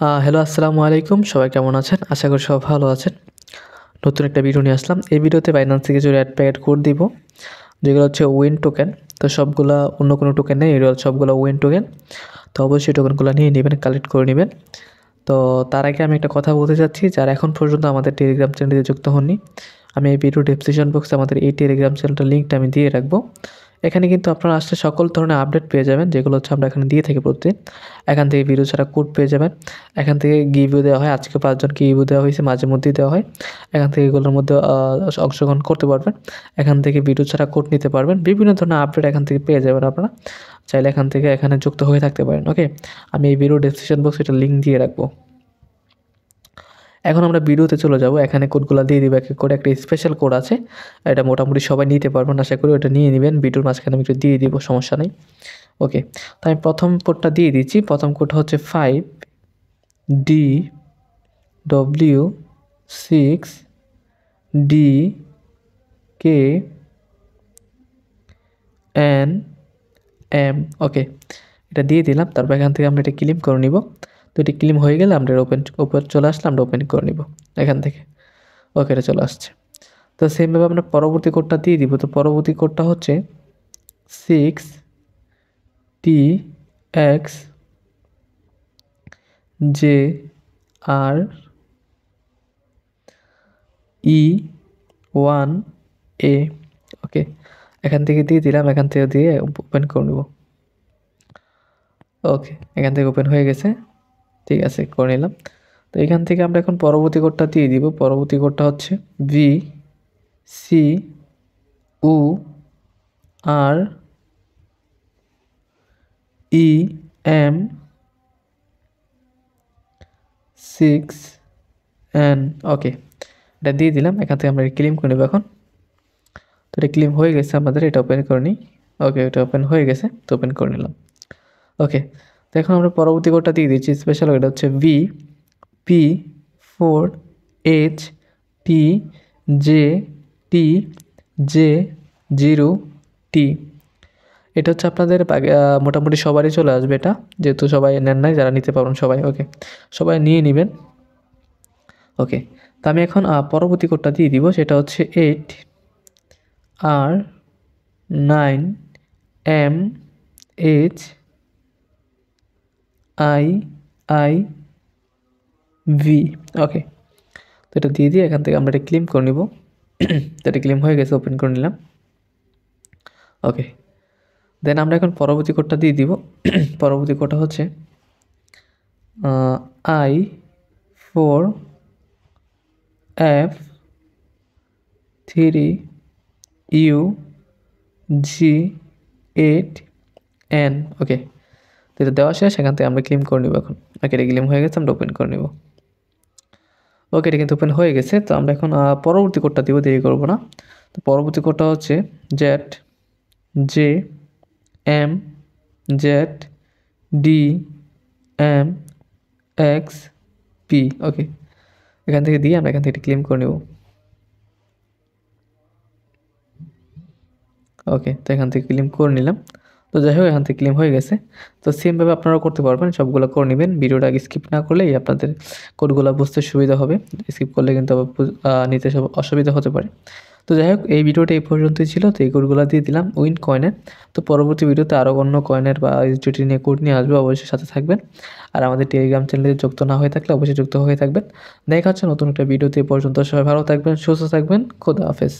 Hello, আসসালামু আলাইকুম। সবাই কেমন আছেন? আশা করি সবাই ভালো আছেন। নতুন একটা ভিডিও নিয়ে আসলাম। এই ভিডিওতে বাইন্যান্স থেকে কিছু অ্যাড প্যাকেট কোড দিব, যেগুলো হচ্ছে উইন টোকেন। তো সবগুলা অন্য কোনো টোকেন নেই, এগুলো সবগুলো উইন টোকেন। তো অবশ্যই টোকেনগুলো নিয়ে নেবেন, কালেক্ট করে নেবেন। তো তার আগে আমি একটা কথা বলতে চাচ্ছি, যারা এখন পর্যন্ত আমাদের টেলিগ্রাম চ্যানেলে যুক্ত হননি, আমি এই ভিডিও ডেসক্রিপশন বক্সে আমাদের এই টেলিগ্রাম চ্যানেলটার লিঙ্কটা আমি দিয়ে রাখবো। এখানে কিন্তু আপনারা আসলে সকল ধরনের আপডেট পেয়ে যাবেন, যেগুলো হচ্ছে আমরা এখানে দিয়ে থাকি প্রতিদিন। এখান থেকে ভিডিও ছাড়া কোড পেয়ে যাবেন। এখান থেকে গিভও দেওয়া হয়, আজকে 5 জনকে গিভও দেওয়া হয়েছে, মাঝে মধ্যেই দেওয়া হয়। এখান থেকে এগুলোর মধ্যে অংশগ্রহণ করতে পারবেন। এখান থেকে ভিডিও ছাড়া কোড নিতে পারবেন। বিভিন্ন ধরনের আপডেট এখান থেকে পেয়ে যাবেন আপনারা। চাইলে এখান থেকে এখানে যুক্ত হয়ে থাকতে পারেন। ওকে, আমি এই ভিডিও ডেসক্রিপশন বক্সে একটা লিঙ্ক দিয়ে রাখবো। এখন আমরা ভিডিওতে চলে যাব। এখানে কোডগুলো দিয়ে দিব, এক এক করে একটা স্পেশাল কোড আছে। এটা মোটামুটি সবাই নিতে পারবেন, আশা করি ওটা নিয়ে নেবেন। ভিডিওর মাঝখানে আমি একটু দিয়ে দিব, সমস্যা নেই। ওকে, তো আমি প্রথম কোডটা দিয়ে দিচ্ছি। প্রথম কোডটা হচ্ছে 5DW6DKNM। ওকে, এটা দিয়ে দিলাম। তারপর এখান থেকে আমরা এটা ক্লেম করে নিব। তো এটি ক্লেম হয়ে গেলে আমরা ওপেন চলে আসলে আমরা ওপেন করে নিব এখান থেকে। ওকে, এটা চলে আসছে। তো সেমভাবে আমরা পরবর্তী কোডটা দিয়ে দিব। তো পরবর্তী কোডটা হচ্ছে 6TXJRE1A। ওকে, এখান থেকে দিয়ে দিলাম। এখান থেকে দিয়ে ওপেন করে নেব। ওকে, এখান থেকে ওপেন হয়ে গেছে। ঠিক আছে, করে নিলাম। তো এখান থেকে আমরা এখন পরবর্তী কোডটা দিয়ে দিব। পরবর্তী কোডটা হচ্ছে VCUREM6N। ওকে, এটা দিয়ে দিলাম। এখান থেকে আমরা ক্লেম করে নেব এখন। তো এটা ক্লেম হয়ে গেছে আমাদের, এটা ওপেন করে নিই। ওকে, এটা ওপেন হয়ে গেছে, তো ওপেন করে নিলাম। ওকে, তো এখন আমরা পরবর্তী কোডটা দিয়ে দিচ্ছি স্পেশাল। এটা হচ্ছে VP4HTJ0T। এটা হচ্ছে আপনাদের মোটামুটি সবারই চলে আসবে এটা, যেহেতু সবাই নেন নাই। যারা নিতে পারবেন সবাই, ওকে, সবাই নিয়ে নেবেন। ওকে, তো আমি এখন পরবর্তী কোডটা দিয়ে দিব। সেটা হচ্ছে 8R9HIIV। ওকে, তো এটা দিয়ে দিয়ে এখান থেকে আমরা এটা ক্লেম করে নিব। তো এটা ক্লেম হয়ে গেছে, ওপেন করে নিলাম। ওকে, দেন আমরা এখন পরবর্তী কোডটা দিয়ে দিব। পরবর্তী কোডটা হচ্ছে I4F3UG8N। ওকে, তো এটা দেওয়া শেষ। এখান থেকে আমরা ক্লেম করে নেব এখন। ওকে, এটা ক্লেম হয়ে গেছে, আমরা ওপেন করে নেব। ওকে, এটা কিন্তু ওপেন হয়ে গেছে। তো আমরা এখন পরবর্তী কোডটা দিব, দেরি করবো না। তো পরবর্তী কোডটা হচ্ছে ZJMZDMXP। ওকে, এখান থেকে দিয়ে আমরা এখান থেকে ক্লেম করে নেব। ওকে, তো এখান থেকে ক্লেম করে নিলাম। তো যাই হোক, এখান থেকে ক্লেম হয়ে গেছে। তো সেমভাবে আপনারাও করতে পারবেন, সবগুলো করে নেবেন। ভিডিওটা আগে স্কিপ না করলেই আপনাদের কোডগুলো বুঝতে সুবিধা হবে। স্কিপ করলে কিন্তু আবার নিতে সব অসুবিধা হতে পারে। তো যাই হোক, এই ভিডিওটা এই পর্যন্তই ছিল। তো এই কোডগুলো দিয়ে দিলাম উইন কয়েনের। তো পরবর্তী ভিডিওতে আরও অন্য কয়েনের বা ইউটিলিটি নিয়ে কোড নিয়ে আসবে, অবশ্যই সাথে থাকবেন। আর আমাদের টেলিগ্রাম চ্যানেলে যুক্ত না হয়ে থাকলে অবশ্যই যুক্ত হয়ে থাকবেন। দেখা হচ্ছে নতুন একটা ভিডিওতে। এই পর্যন্ত সবাই ভালো থাকবেন, সুস্থ থাকবেন। খোদা হাফেজ।